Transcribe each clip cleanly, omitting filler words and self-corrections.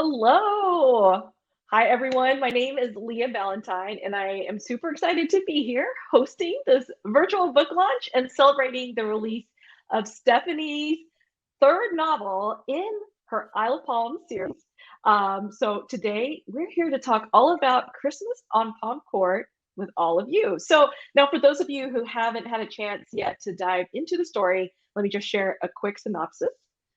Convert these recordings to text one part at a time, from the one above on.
Hello. Hi, everyone. My name is Leah Valentine, and I am super excited to be here hosting this virtual book launch and celebrating the release of Stephanie's third novel in her Isle of Palm series. So today we're here to talk all about Christmas on Palm Court with all of you. So now, for those of you who haven't had a chance yet to dive into the story, let me just share a quick synopsis.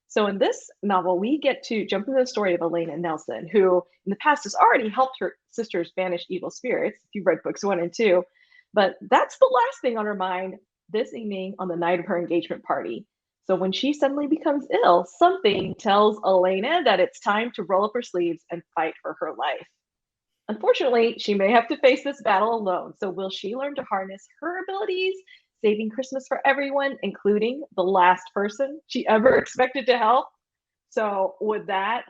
So in this novel, we get to jump into the story of Elena Nelson, who in the past has already helped her sisters banish evil spirits, if you've read books 1 and 2. But that's the last thing on her mind this evening on the night of her engagement party. So when she suddenly becomes ill, something tells Elena that it's time to roll up her sleeves and fight for her life. Unfortunately, she may have to face this battle alone. So will she learn to harness her abilities, saving Christmas for everyone, including the last person she ever expected to help? So with that,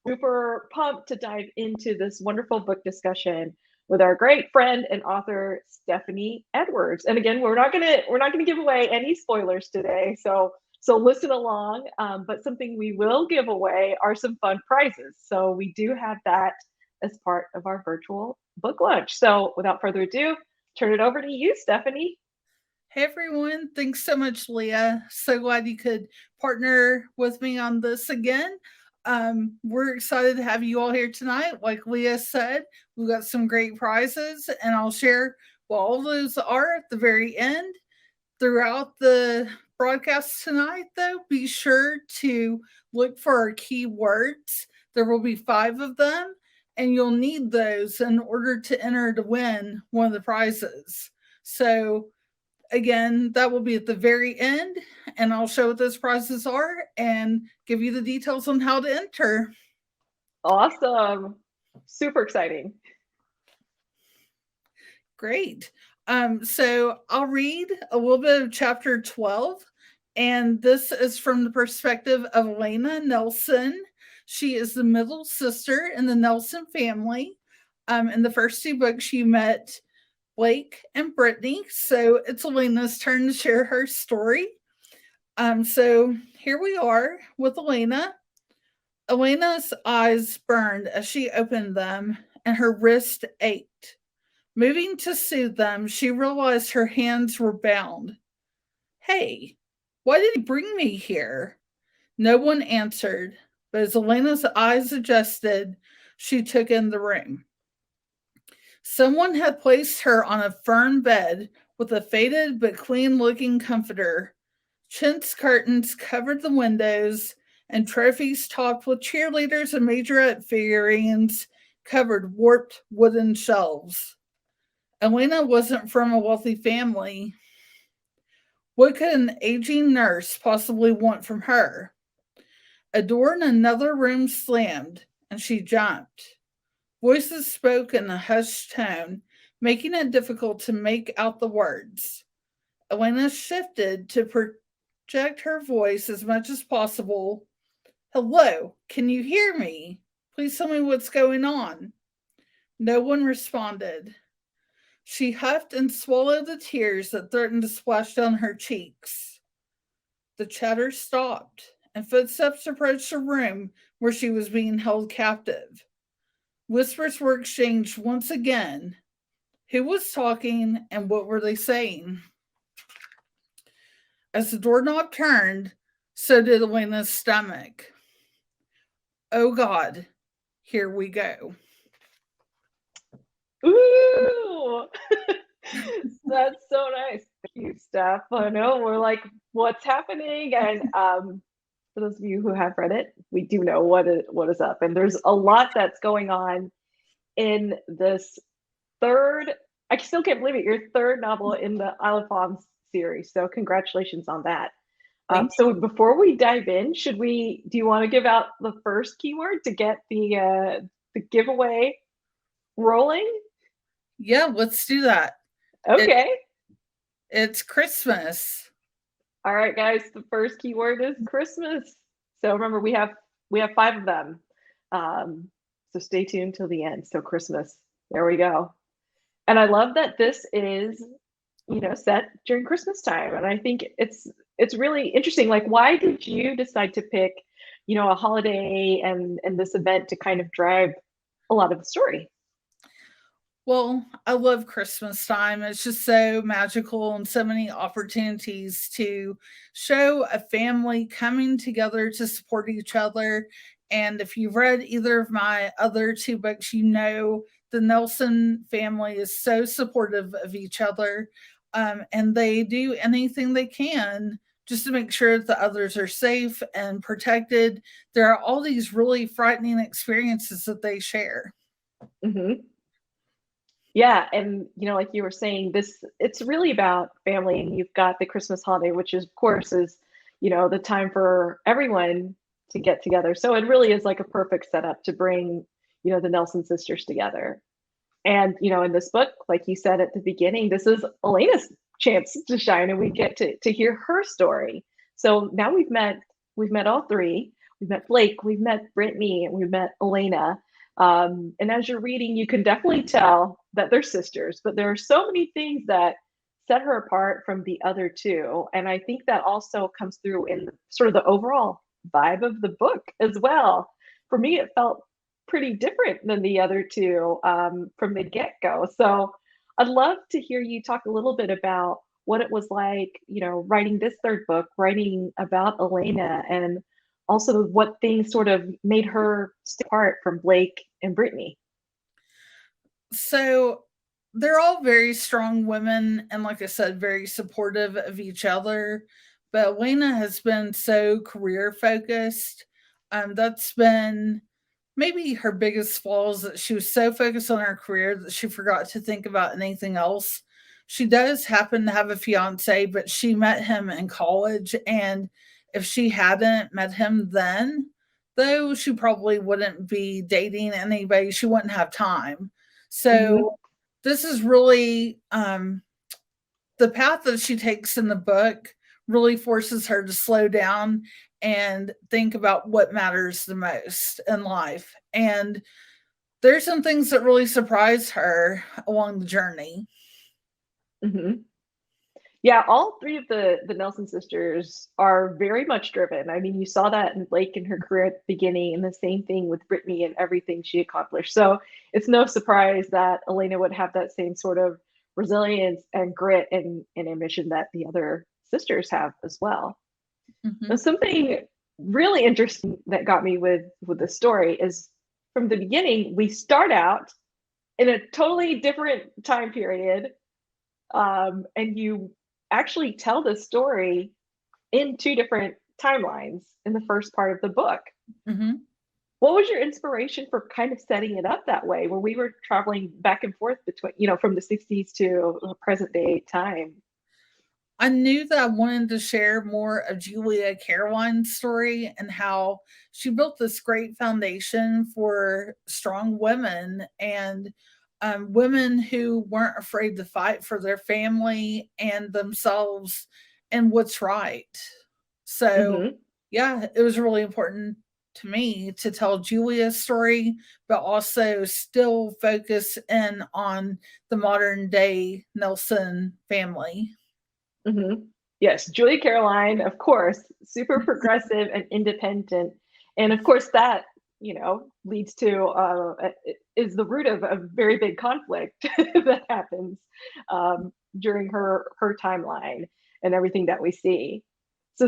super pumped to dive into this wonderful book discussion with our great friend and author Stephanie Edwards. And again, we're not gonna give away any spoilers today, so listen along. But something we will give away are some fun prizes. So we do have that as part of our virtual book launch. So without further ado, turn it over to you, Stephanie. Hey everyone, thanks so much, Leah. So glad you could partner with me on this again. We're excited to have you all here tonight. Like Leah said, we've got some great prizes, and I'll share what all those are at the very end. Throughout the broadcast tonight, though, be sure to look for our keywords. There will be 5 of them, and you'll need those in order to enter to win one of the prizes. So, again, that will be at the very end, and I'll show what those prizes are and give you the details on how to enter. Awesome. Super exciting. Great. So I'll read a little bit of chapter 12, and this is from the perspective of Elena Nelson. She is the middle sister in the Nelson family. In the first 2 books, you met Blake and Brittany, so it's Elena's turn to share her story. So here we are with Elena. Elena's eyes burned as she opened them, and her wrist ached. Moving to soothe them, she realized her hands were bound. Hey, why did you bring me here? No one answered, but as Elena's eyes adjusted, she took in the room. Someone had placed her on a firm bed with a faded but clean looking comforter. Chintz curtains covered the windows, and trophies topped with cheerleaders and majorette figurines covered warped wooden shelves. Elena wasn't from a wealthy family. What could an aging nurse possibly want from her? A door in another room slammed, and she jumped. Voices spoke in a hushed tone, making it difficult to make out the words. Elena shifted to project her voice as much as possible. Hello, can you hear me? Please tell me what's going on. No one responded. She huffed and swallowed the tears that threatened to splash down her cheeks. The chatter stopped, and footsteps approached the room where she was being held captive. Whispers were exchanged once again. Who was talking, and what were they saying? As the doorknob turned, so did Elena's stomach. Oh God, here we go. Ooh, that's so nice. Thank you, Steph. I know we're like, what's happening? And for those of you who have read it, we do know what is up. And there's a lot that's going on in this third. I still can't believe it. Your third novel in the Isle of Palm series. So congratulations on that. Thank So before we dive in, should we? Do you want to give out the first keyword to get the giveaway rolling? you. Yeah, let's do that. It, Okay. it's Christmas. All right, guys. The first keyword is Christmas. So remember, we have 5 of them. So stay tuned till the end. So Christmas. There we go. And I love that this is, set during Christmas time. And I think it's really interesting. Like, why did you decide to pick a holiday and this event to kind of drive a lot of the story. Well, I love Christmas time. It's just so magical and so many opportunities to show a family coming together to support each other. And if you've read either of my other two books, you know the Nelson family is so supportive of each other. And they do anything they can just to make sure that the others are safe and protected. There are all these really frightening experiences that they share. Hmm. Yeah, and like you were saying, it's really about family, and you've got the Christmas holiday, which is, of course, is the time for everyone to get together. So it really is like a perfect setup to bring the Nelson sisters together. And in this book, like you said at the beginning, this is Elena's chance to shine, and we get to hear her story. So now we've met all three. We've met Blake, we've met Brittany, and we've met Elena. And as you're reading, you can definitely tell that they're sisters, but there are so many things that set her apart from the other two. And I think that also comes through in sort of the overall vibe of the book as well. For me, it felt pretty different than the other two from the get-go. So I'd love to hear you talk a little bit about what it was like, writing this third book, writing about Elena, and also what things sort of made her stand apart from Blake and Brittany. So they're all very strong women and, like I said, very supportive of each other. But Elena has been so career focused. That's been maybe her biggest flaws, that she was so focused on her career that she forgot to think about anything else. She does happen to have a fiance, but she met him in college. And if she hadn't met him then, though, she probably wouldn't be dating anybody. She wouldn't have time. Mm-hmm. So this is really the path that she takes in the book really forces her to slow down and think about what matters the most in life. And there's some things that really surprise her along the journey. Mm-hmm. Yeah, all three of the Nelson sisters are very much driven. I mean, you saw that in Blake and her career at the beginning, and the same thing with Brittany and everything she accomplished. So it's no surprise that Elena would have that same sort of resilience and grit and ambition that the other sisters have as well. Now, Mm-hmm. something really interesting that got me with the story is from the beginning, we start out in a totally different time period, and you actually tell the story in two different timelines in the first part of the book. Mm-hmm. What was your inspiration for kind of setting it up that way when we were traveling back and forth between, from the 60s to present day time? I knew that I wanted to share more of Julia Caroline's story and how she built this great foundation for strong women and women who weren't afraid to fight for their family and themselves and what's right. So, Mm-hmm. yeah, it was really important to me to tell Julia's story, but also still focus in on the modern day Nelson family. Mm-hmm. Yes, Julia Caroline, of course, super progressive and independent. And of course, that, leads to, is the root of a very big conflict that happens during her timeline and everything that we see. So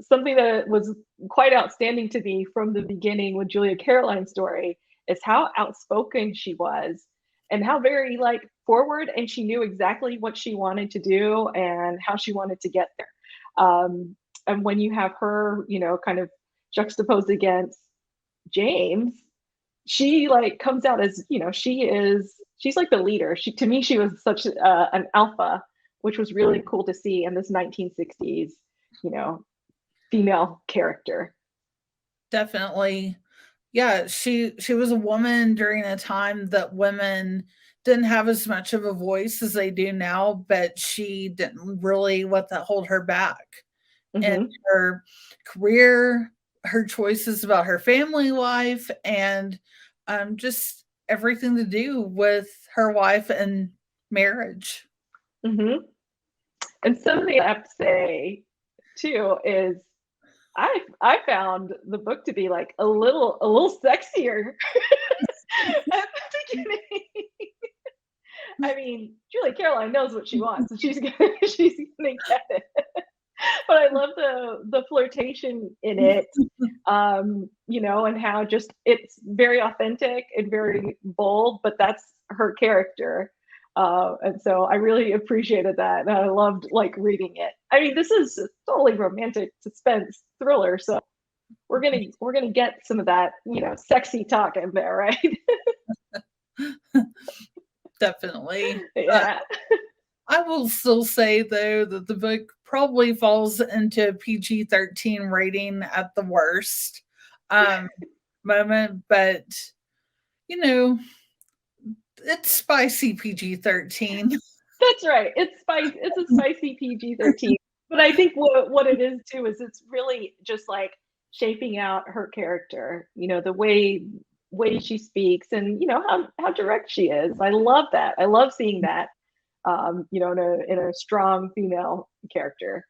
something that was quite outstanding to me from the beginning with Julia Caroline's story is how outspoken she was and how very like forward, and she knew exactly what she wanted to do and how she wanted to get there. And when you have her, kind of juxtaposed against James, she like comes out as, she's like the leader. To me, she was such an alpha, which was really cool to see in this 1960s, you know, female character. Definitely. Yeah, she was a woman during a time that women didn't have as much of a voice as they do now, but she didn't really let that hold her back in Mm-hmm. her career, her choices about her family life, and just everything to do with her wife and marriage. Mm-hmm. And something I have to say too is I found the book to be like a little sexier at the beginning. I mean, Julia Caroline knows what she wants, and she's gonna get it. But I love the flirtation in it, and how just it's very authentic and very bold, but that's her character. And so I really appreciated that, and I loved like reading it. I mean, this is a totally romantic suspense thriller, so we're gonna get some of that, sexy talk in there, right? Definitely. Yeah. I will still say though that the book probably falls into PG-13 rating at the worst um, moment, but you know, it's spicy PG-13. That's right. It's a spicy PG-13. But I think what it is too is it's really just like shaping out her character, the way she speaks, and how direct she is. I love that. I love seeing that, in a strong female character,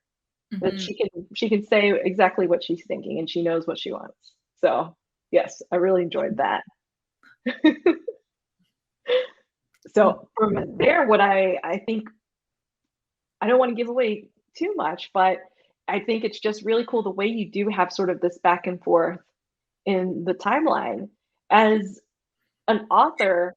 that Mhm. she can say exactly what she's thinking, and she knows what she wants. So yes, I really enjoyed that. So from there, what I think, I don't want to give away too much, but I think it's just really cool the way you do have sort of this back and forth in the timeline. As an author,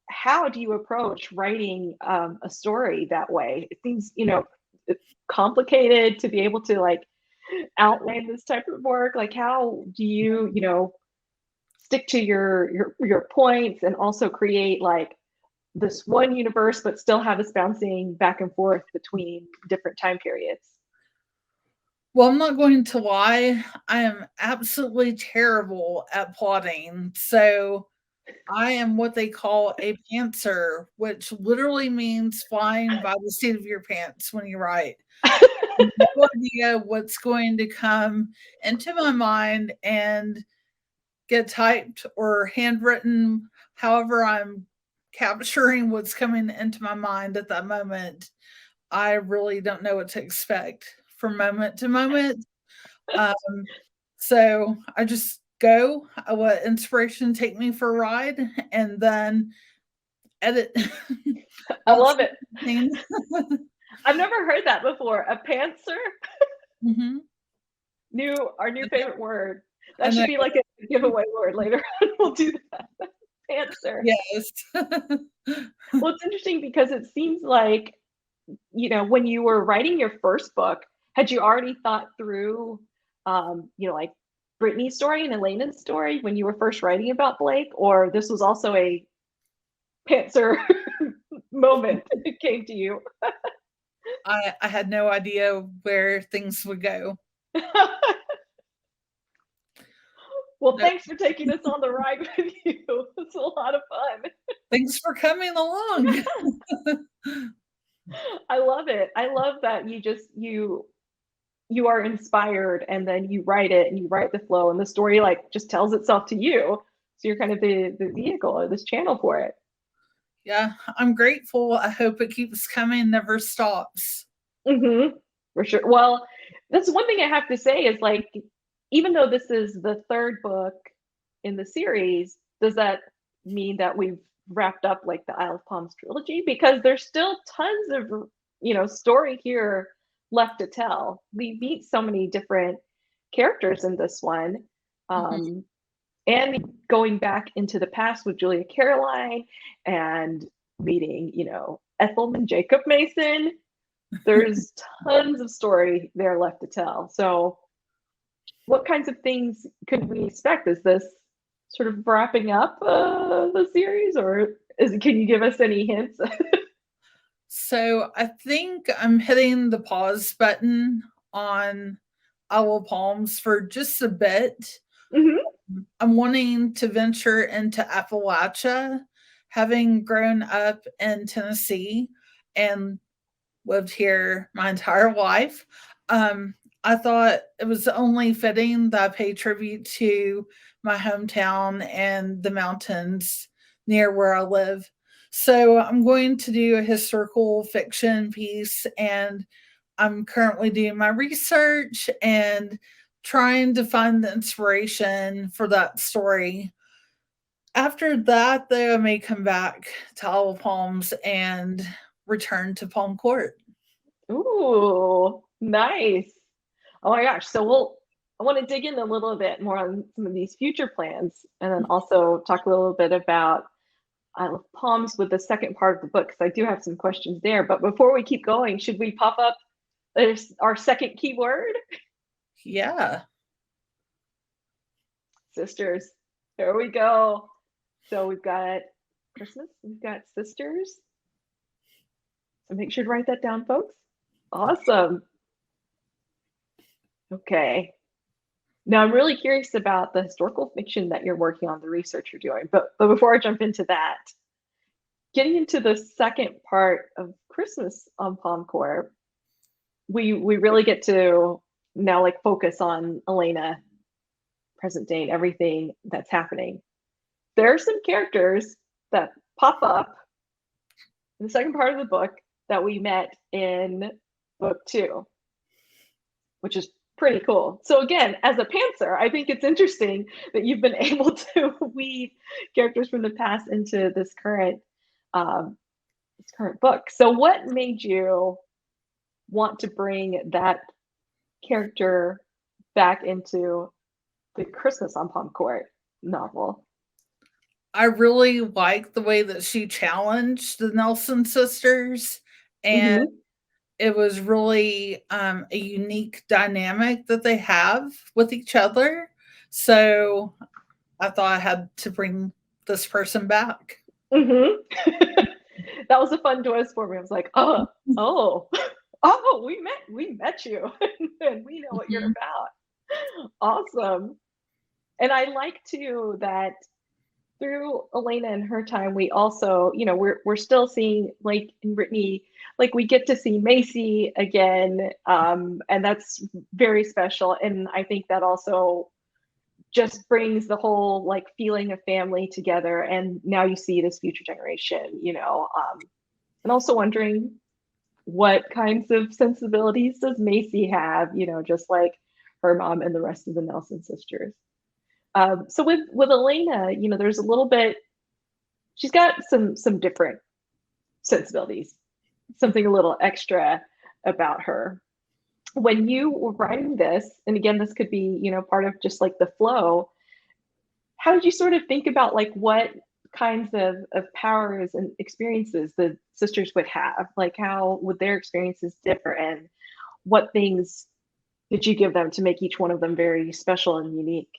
how do you approach writing a story that way? It seems, it's complicated to be able to like outline this type of work. Like, how do you stick to your points and also create like this one universe, but still have us bouncing back and forth between different time periods? Well, I'm not going to lie, I am absolutely terrible at plotting. So I am what they call a pantser, which literally means flying by the seat of your pants when you write. No idea what's going to come into my mind and get typed or handwritten, however I'm capturing what's coming into my mind at that moment. I really don't know what to expect from moment to moment. Um, so I just go, I let inspiration take me for a ride, and then edit I out love it. something. I've never heard that before. A pantser, Mhm. our new favorite word. I That should know. be like a giveaway word later on. We'll do that. Pantser. Yes. Well, it's interesting because it seems like, when you were writing your first book, had you already thought through, like Brittany's story and Elena's story when you were first writing about Blake, or this was also a pantser moment it came to you? I had no idea where things would go. Well, No, thanks for taking us on the ride with you. It's a lot of fun. thanks for coming along. I love it. I love that you are inspired, and then you write it and you write the flow, and the story like just tells itself to you. So you're kind of the vehicle or this channel for it. Yeah, I'm grateful. I hope it keeps coming, never stops. Hmm. For sure. Well, that's one thing I have to say is like, even though this is the third book in the series, does that mean that we've wrapped up like the Isle of Palms trilogy? Because there's still tons of story here left to tell. We meet so many different characters in this one. Mhm. Um, and going back into the past with Julia Caroline, and meeting, Ethel and Jacob Mason. There's tons of story there left to tell. So, what kinds of things could we expect? Is this sort of wrapping up the series, or can you give us any hints? So I think I'm hitting the pause button on Owl Palms for just a bit. Hmm. I'm wanting to venture into Appalachia, having grown up in Tennessee and lived here my entire life. Um, I thought it was only fitting that I pay tribute to my hometown and the mountains near where I live. So I'm going to do a historical fiction piece, and I'm currently doing my research and trying to find the inspiration for that story. After that, though, I may come back to Owl Palms and return to Palm Court. Ooh, nice. Oh my gosh. I want to dig in a little bit more on some of these future plans and then also talk a little bit about Palms with the second part of the book because I do have some questions there. But before we keep going, should we pop up our second keyword? Yeah. Sisters. There we go. So we've got Christmas, we've got sisters. So make sure to write that down, folks. Awesome. Okay. Now I'm really curious about the historical fiction that you're working on, the research you're doing. But before I jump into that, getting into the second part of Christmas on Palm Court, we really get to now like focus on Elena, present day, and everything that's happening. There are some characters that pop up in the second part of the book that we met in book 2, which is pretty cool. So again, as a pantser, I think it's interesting that you've been able to weave characters from the past into this current book. So what made you want to bring that character back into the Christmas on Palm Court novel? I really like the way that she challenged the Nelson sisters, and Mm-hmm. it was really a unique dynamic that they have with each other. So I thought I had to bring this person back. Mm-hmm. That was a fun twist for me. I was like, oh, we met you, and we know what you're Mhm. about. Awesome. And I like too that through Elena and her time, we also, we're still seeing like in Brittany, like we get to see Macy again, and that's very special. And I think that also just brings the whole like feeling of family together. And now you see this future generation, and also wondering what kinds of sensibilities does Macy have, just like her mom and the rest of the Nelson sisters. So with Elena, there's a little bit. She's got some different sensibilities, something a little extra about her. When you were writing this, and again, this could be part of just like the flow. How did you sort of think about like what kinds of powers and experiences the sisters would have? Like how would their experiences differ, and what things did you give them to make each one of them very special and unique?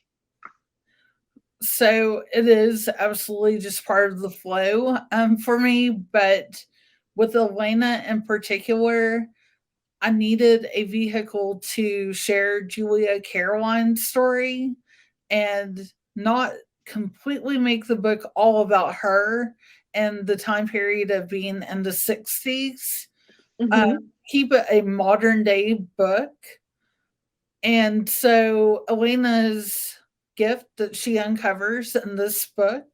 So it is absolutely just part of the flow for me. But with Elena in particular, I needed a vehicle to share Julia Caroline's story and not completely make the book all about her and the time period of being in the 60s. Uh, Mm-hmm. keep it a modern day book. And so Elena's gift that she uncovers in this book,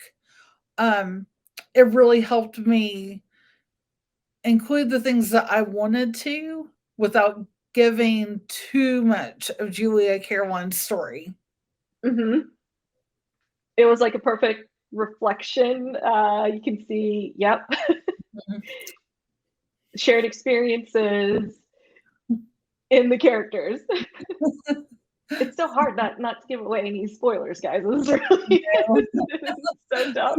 um, it really helped me include the things that I wanted to without giving too much of Julia Caroline's story. Mm-hmm. It was like a perfect reflection. You can see, yep, Mhm. shared experiences in the characters. It's so hard not to give away any spoilers, guys. This is really so tough.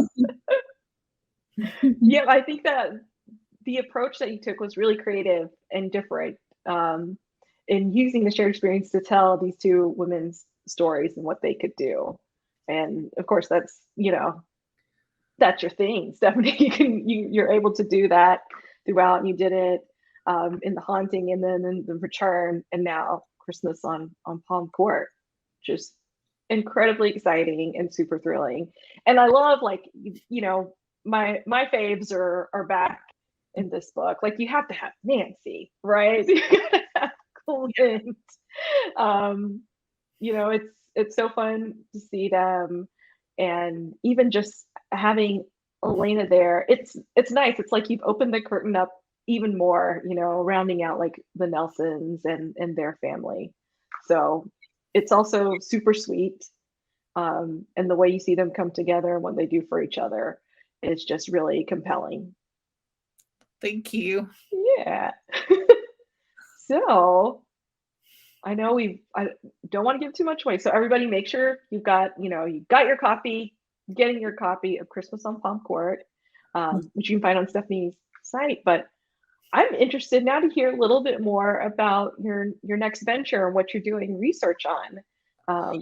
Yeah, I think that the approach that you took was really creative and different, um, in using the shared experience to tell these two women's stories and what they could do. And of course, that's your thing, Stephanie. You're able to do that throughout, and you did it in the haunting, and then in the return, and now Christmas on Palm Court. Just incredibly exciting and super thrilling. And I love like my faves are back in this book. Like you have to have Nancy, right? You gotta have Clint. Um, it's so fun to see them, and even just having Elena there, it's nice. It's like you've opened the curtain up even more, rounding out like the Nelsons and their family. So it's also super sweet. And the way you see them come together and what they do for each other is just really compelling. Thank you. Yeah. So I know I don't want to give too much away. So everybody make sure you've got your copy, getting your copy of Christmas on Palm Court, which you can find on Stephanie's site. But I'm interested now to hear a little bit more about your next venture and what you're doing research on.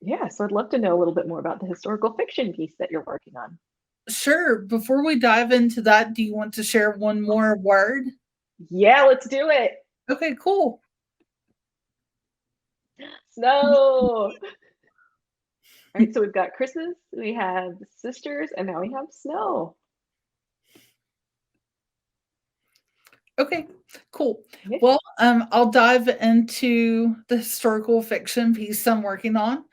Yeah, so I'd love to know a little bit more about the historical fiction piece that you're working on. Sure. Before we dive into that, do you want to share one more word? Yeah, let's do it. Okay, cool. Snow. All right, so we've got Christmas, we have sisters, and now we have snow. Okay, cool. Yeah. Well, I'll dive into the historical fiction piece I'm working on.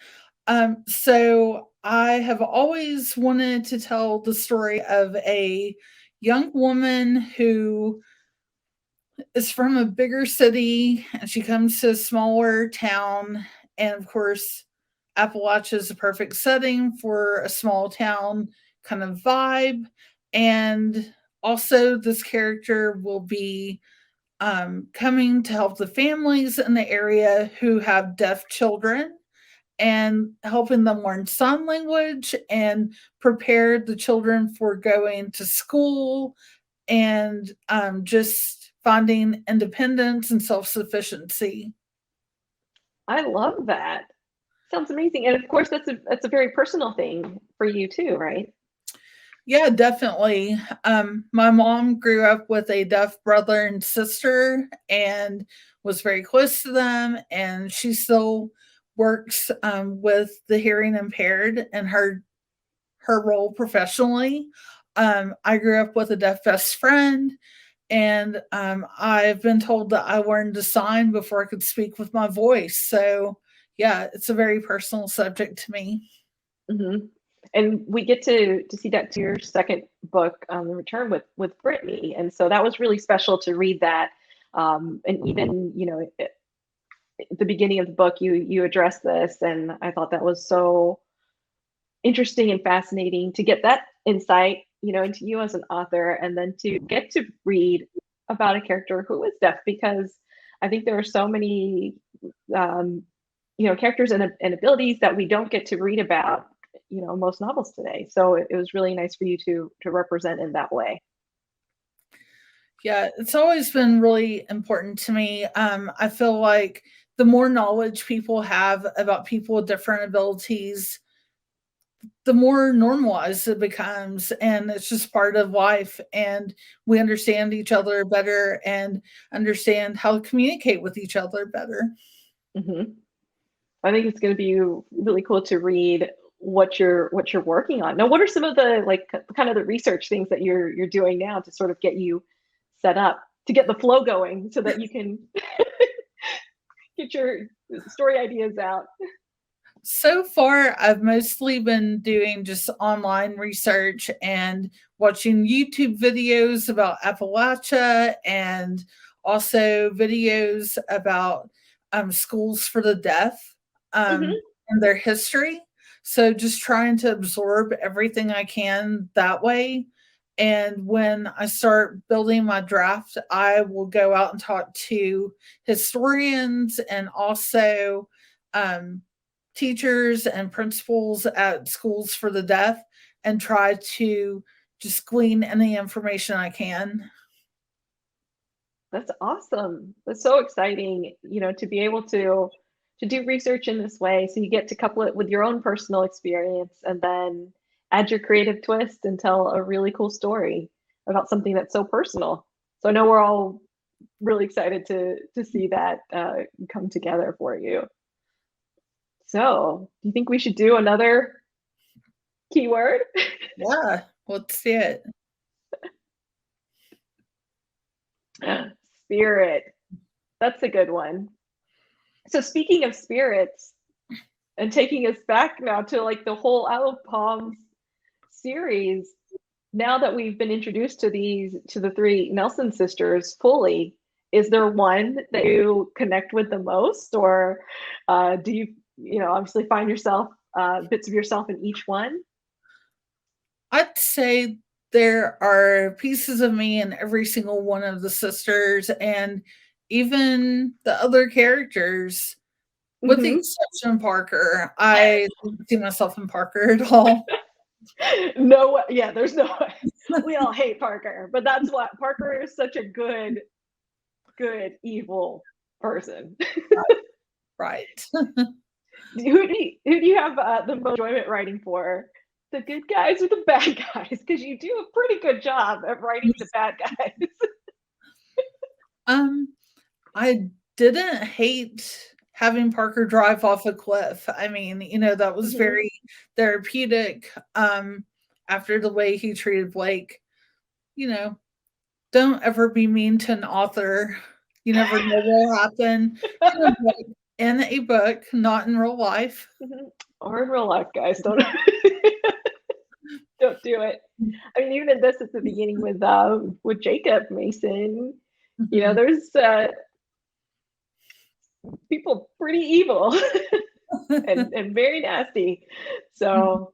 So I have always wanted to tell the story of a young woman who is from a bigger city and she comes to a smaller town. And of course, Appalachia is a perfect setting for a small town kind of vibe. And also, this character will be coming to help the families in the area who have deaf children and helping them learn sign language and prepare the children for going to school and just finding independence and self sufficiency. I love that. Sounds amazing. And of course that's a very personal thing for you too, right? Yeah, definitely. My mom grew up with a deaf brother and sister and was very close to them, and she still works with the hearing impaired in her role professionally. I grew up with a deaf best friend, and I've been told that I learned to sign before I could speak with my voice. So, yeah, it's a very personal subject to me. Mm-hmm. And we get to see that to your second book, The Return with Brittany, and so that was really special to read that. And even at the beginning of the book, you address this, and I thought that was so interesting and fascinating to get that insight, into you as an author, and then to get to read about a character who is deaf, because I think there are so many, um, characters and abilities that we don't get to read about, most novels today. So it was really nice for you to represent in that way. Yeah, it's always been really important to me. I feel like the more knowledge people have about people with different abilities, the more normalized it becomes. And it's just part of life. And we understand each other better and understand how to communicate with each other better. Mm-hmm. I think it's going to be really cool to read what you're working on. Now, what are some of the like kind of the research things that you're doing now to sort of get you set up to get the flow going so that you can get your story ideas out? So far, I've mostly been doing just online research and watching YouTube videos about Appalachia and also videos about schools for the deaf Mm-hmm. and their history. So just trying to absorb everything I can that way. And when I start building my draft, I will go out and talk to historians and also um, teachers and principals at schools for the deaf and try to just glean any information I can. That's awesome. That's so exciting, to be able to do research in this way. So you get to couple it with your own personal experience and then add your creative twist and tell a really cool story about something that's so personal. So I know we're all really excited to see that come together for you. So, do you think we should do another keyword? Yeah, let's see it. Spirit. That's a good one. So speaking of spirits and taking us back now to like the whole Out of Palms series, now that we've been introduced to the three Nelson sisters fully, is there one that you connect with the most, or do you obviously find yourself bits of yourself in each one? I'd say there are pieces of me in every single one of the sisters and even the other characters, with the Hmm. exception of Parker. I don't see myself in Parker at all. No, yeah, there's no way. We all hate Parker, but that's what Parker is, such a good evil person. Right. Who do you have the most enjoyment writing for? The good guys or the bad guys? Because you do a pretty good job at writing the bad guys. Um, I didn't hate having Parker drive off a cliff. I mean, that was Hmm. very therapeutic, after the way he treated Blake. You know, don't ever be mean to an author. You never know what will happen in a book, not in real life. Or in real life, guys, don't don't do it. I mean, even in this at the beginning with Jacob Mason, Mhm. there's people pretty evil and very nasty. So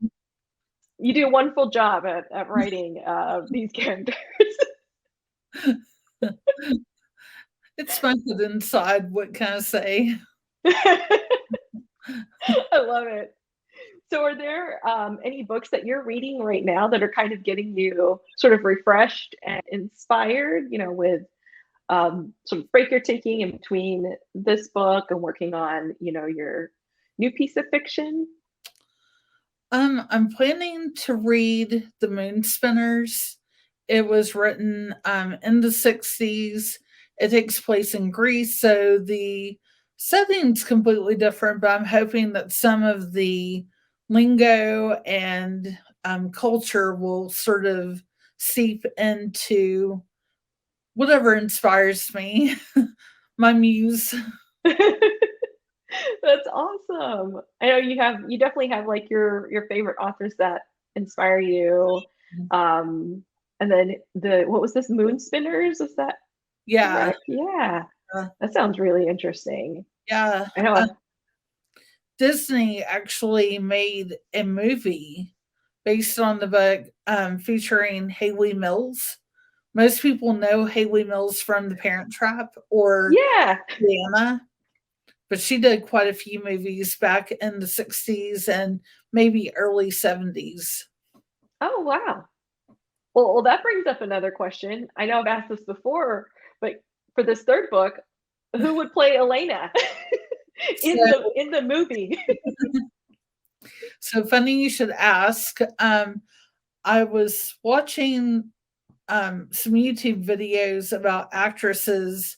you do a wonderful job at writing these characters. It's my good inside, what can I say? I love it. So, are there any books that you're reading right now that are kind of getting you sort of refreshed and inspired? With sort of break you're taking in between this book and working on, your new piece of fiction. I'm planning to read The Moon Spinners. It was written in the 60s. It takes place in Greece, so the setting's completely different, but I'm hoping that some of the lingo and culture will sort of seep into whatever inspires me, my muse. That's awesome. I know you definitely have like your favorite authors that inspire you. Um, and then what was this, Moon Spinners? Is that Yeah, correct? Yeah, uh, that sounds really interesting. yeah. I know. Disney actually made a movie based on the book, featuring Haley Mills. Most people know Haley Mills from The Parent Trap or Yeah. Diana, but she did quite a few movies back in the 60s and maybe early 70s. Oh, wow. Well, that brings up another question. I know I've asked this before, but for this third book, who would play Elena in So, the movie? so funny you should ask. I was watching some YouTube videos about actresses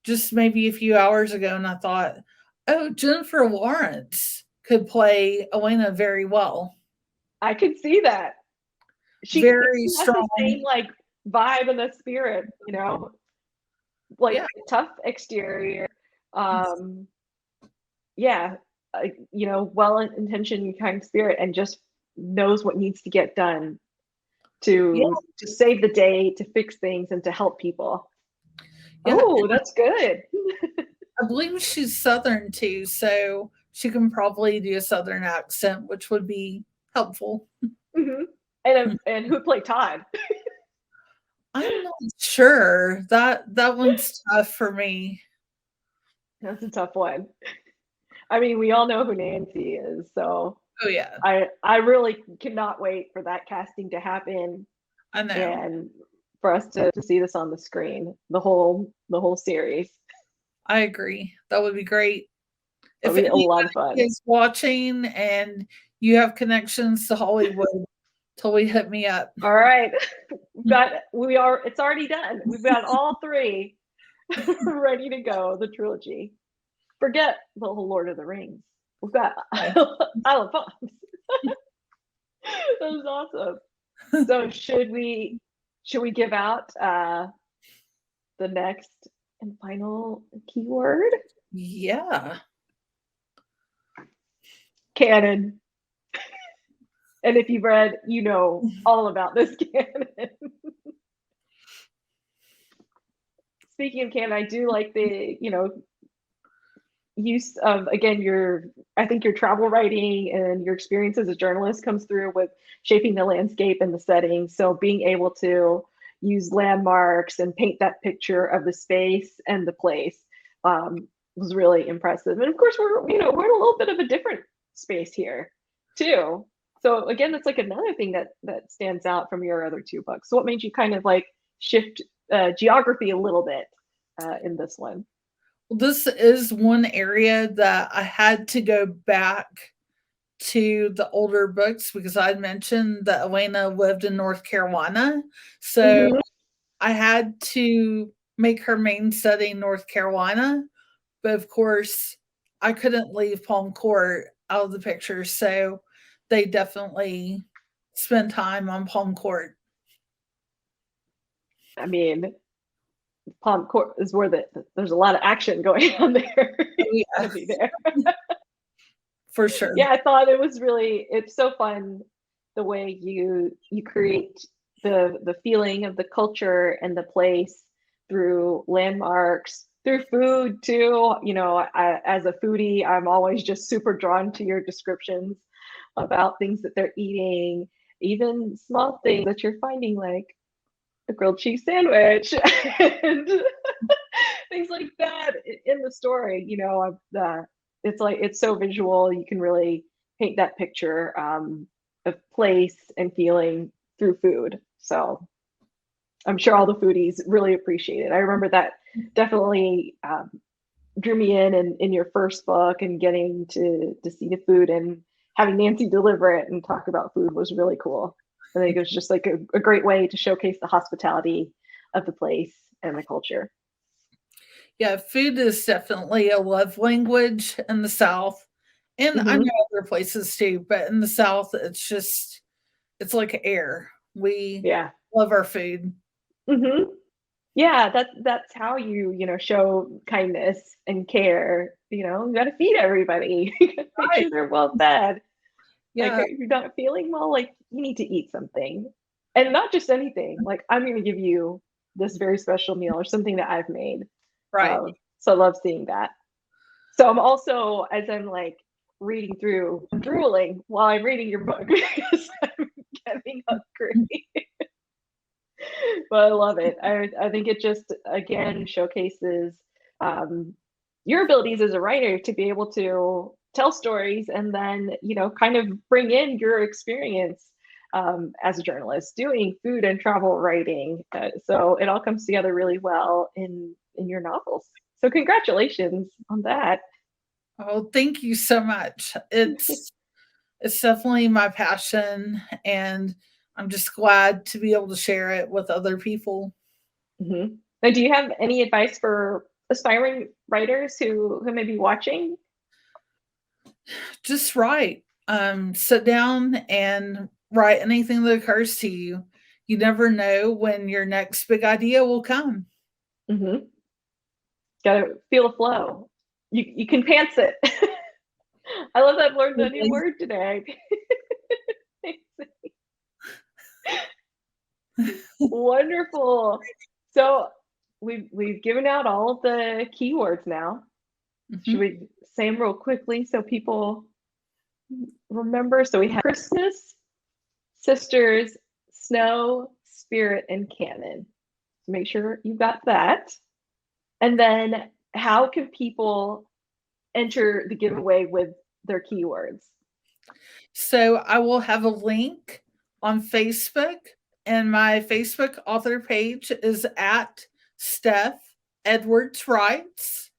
just maybe a few hours ago, and I thought, oh, Jennifer Lawrence could play Elena very well. I could see that. Very She has the strong. same like vibe and the spirit, like Yeah. tough exterior. Um, yeah, well-intentioned kind spirit, and just knows what needs to get done Yeah. to save the day, to fix things, and to help people. Yeah. Oh, that's good. I believe she's Southern too, so she can probably do a Southern accent, which would be helpful. Mhm. And who played Todd? I'm not sure. That one's tough for me. That's a tough one. I mean, we all know who Nancy is, so Oh yeah, I really cannot wait for that casting to happen I know. and for us to see this on the screen, the whole series. I agree. That would be great. It'll If be a anybody lot of fun. is watching and you have connections to Hollywood, totally hit me up. All right. It's already done. We've got all three ready to go, the trilogy. Forget the whole Lord of the Rings. We've got Yeah. Isle of Fox. That was awesome. So should we give out the next and final keyword? Yeah. Canon. And if you've read, you know all about this canon. Speaking of canon, I do like the, use of, again, I think your travel writing and your experience as a journalist comes through with shaping the landscape and the setting. So being able to use landmarks and paint that picture of the space and the place was really impressive. And of course, we're in a little bit of a different space here too. So again, that's like another thing that stands out from your other two books. So what made you kind of like shift geography a little bit in this one? This is one area that I had to go back to the older books because I mentioned that Elena lived in North Carolina. So Mm-hmm. I had to make her main study North Carolina. But of course, I couldn't leave Palm Court out of the picture. So they definitely spend time on Palm Court. I mean, Palm Court is where there's a lot of action going on there. Oh, yeah, Gotta be there. for sure. Yeah, I thought it's so fun the way you create the feeling of the culture and the place through landmarks, through food too. As a foodie, I'm always just super drawn to your descriptions about things that they're eating, even small things that you're finding, like a grilled cheese sandwich and things like that in the story. It's so visual. You can really paint that picture of place and feeling through food. So I'm sure all the foodies really appreciate it. I remember that definitely drew me in your first book, and getting to see the food and having Nancy deliver it and talk about food was really cool. I think it was just like a great way to showcase the hospitality of the place and the culture. Yeah, food is definitely a love language in the South. And I Mm-hmm. know other places too, but in the South, it's like air. We Yeah. love our food. Mm-hmm. Yeah, that's how you show kindness and care. You got to feed everybody. You got to make Right. sure they're well fed. Like, Yeah, if you're not feeling well, like, you need to eat something, and not just anything. Like, I'm going to give you this very special meal or something that I've made. right. So I love seeing that. So I'm also, as I'm like reading through, drooling while I'm reading your book because I'm getting hungry. But I love it. I think it just again showcases um, your abilities as a writer to be able to tell stories and then kind of bring in your experience as a journalist doing food and travel writing. So it all comes together really well in your novels. So congratulations on that. Oh, thank you so much. It's definitely my passion, and I'm just glad to be able to share it with other people. Mm-hmm. Now, do you have any advice for aspiring writers who may be watching? Just write. Sit down and write anything that occurs to you. You never know when your next big idea will come. Mm-hmm. Got to feel the flow. You can pants it. I love that I've learned a new word today. Wonderful. So we've given out all of the keywords now. Should Mhm. we say them real quickly so people remember? So we have Christmas, sisters, snow, spirit, and canon. So make sure you got that. And then how can people enter the giveaway with their keywords? So I will have a link on Facebook, and my Facebook author page is at Steph Edwards Writes.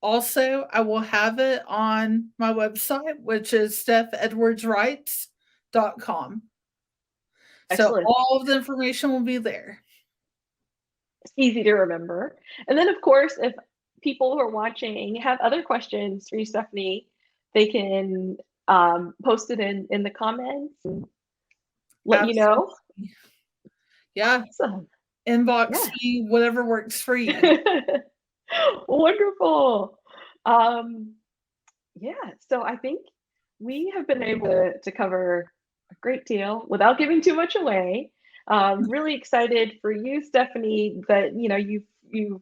Also, I will have it on my website, which is stephedwardswrites.com. So Excellent. all of the information will be there. It's easy to remember. And then, of course, if people who are watching have other questions for you, Stephanie, they can post it in the comments and let you know. Absolutely. Yeah. Awesome. Inbox Yeah. me, whatever works for you. Wonderful. Um, yeah. So I think we have been able to cover a great deal. Without giving too much away, really excited for you, Stephanie, that you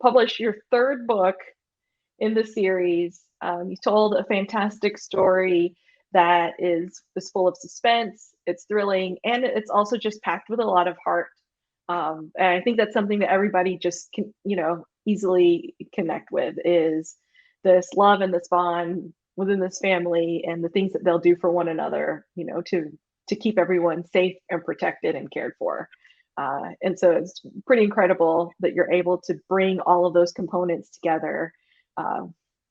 published your third book in the series. You told a fantastic story that is full of suspense. It's thrilling, and it's also just packed with a lot of heart. And I think that's something that everybody just can, easily connect with, is this love and this bond within this family and the things that they'll do for one another, to keep everyone safe and protected and cared for. And so it's pretty incredible that you're able to bring all of those components together, uh,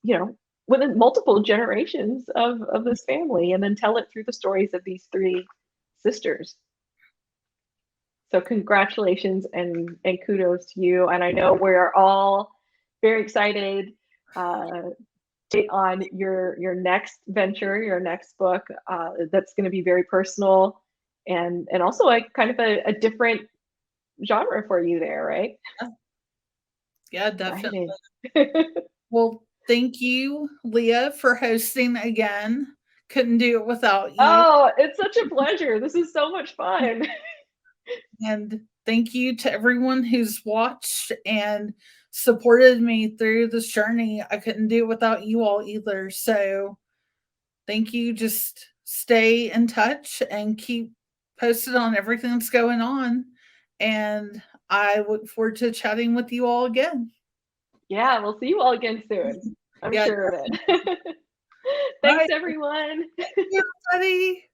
you know, within multiple generations of this family, and then tell it through the stories of these three sisters. So congratulations and kudos to you. And I know we're all very excited on your next venture, your next book, that's going to be very personal and also like kind of a different genre for you there, right? Yeah, definitely. Excited. Well, thank you, Leah, for hosting again. Couldn't do it without you. Oh, it's such a pleasure. This is so much fun. And thank you to everyone who's watched and supported me through this journey. I couldn't do it without you all either. So thank you. Just stay in touch and keep posted on everything that's going on. And I look forward to chatting with you all again. Yeah, we'll see you all again soon. I'm Yeah. sure of it. All Thanks, right. everyone. Thank you, everybody.